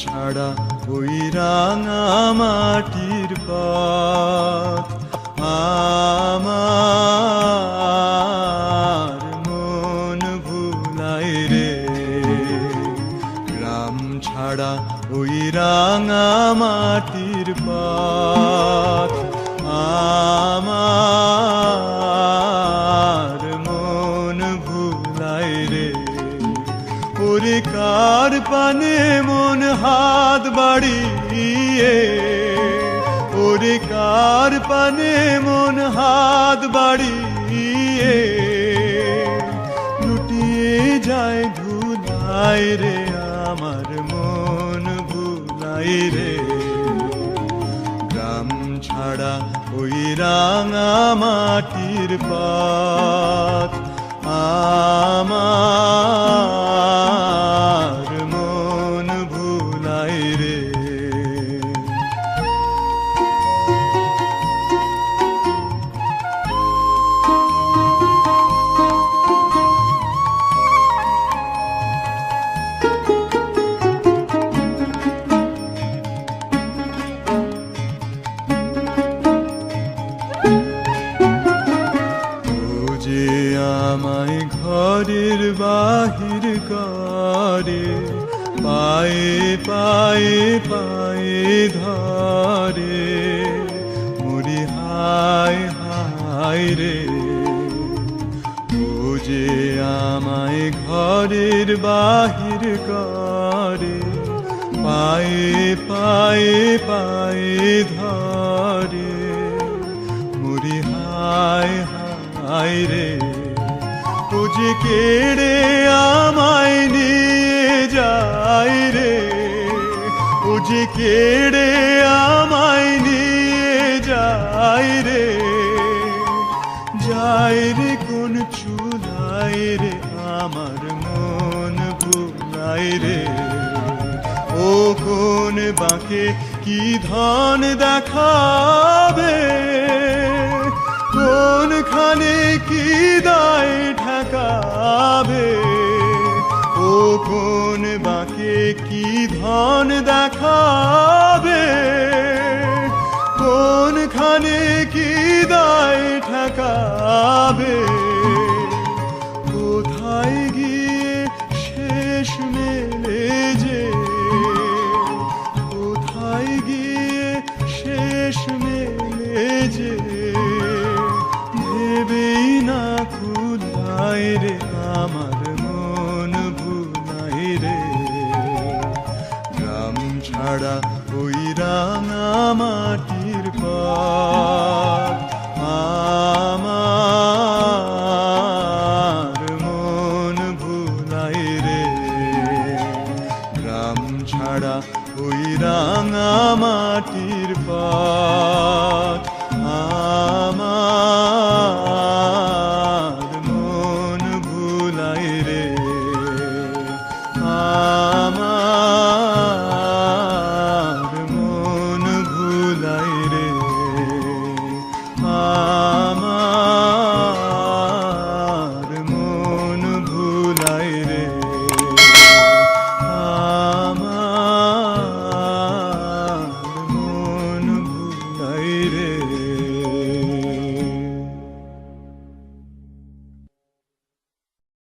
ছাড়া ওই রাঙা মাটির পথ আমার মন ভুলাই রে। গ্রাম ছাড়া ওই রাঙা মাটির পথ আমার মন ভুলাই রে। ওরে কার পানে মন হাত বাড়িয়ে, ওরে কার পানে মন হাত বাড়িয়ে লুটিয়ে যায় ধুলাই রে। আমার মন ভুলাই রে। গ্রাম ছাড়া ওই রাঙা মাটির পথ আমার মন ভুলাই রে। আমায় ঘরের বাহির করে, পায়ে পায়ে পায়ে ধরে, মরি হায় হায় রে। ও যে আমায় ঘরের বাহির করে, পায়ে পায়ে পায়ে ধরে, মরি হায় হায় রে। ও যে কেড়ে আমায় নিয়ে যায় রে, ও যে কেড়ে আমায় নিয়ে যায় রে। যায় রে কোন চুলাই রে, আমার মন ভুলাই রে। ও কোন বাঁকে কি ধন দেখাবে, কোনখানে কি দায় ঠেকাবে। ও কোন বাঁকে কি ধন দেখাবে, কোনখানে কি দায় ঠেকাবে। কোথায় গিয়ে শেষ মেলে যে, কোথায় গিয়ে শেষ মেলে যে, ভেবেই না খুদাই রে। আমার মন ভুলাই রে। গ্রাম ছাড়া ওই রাঙা মাটির পথ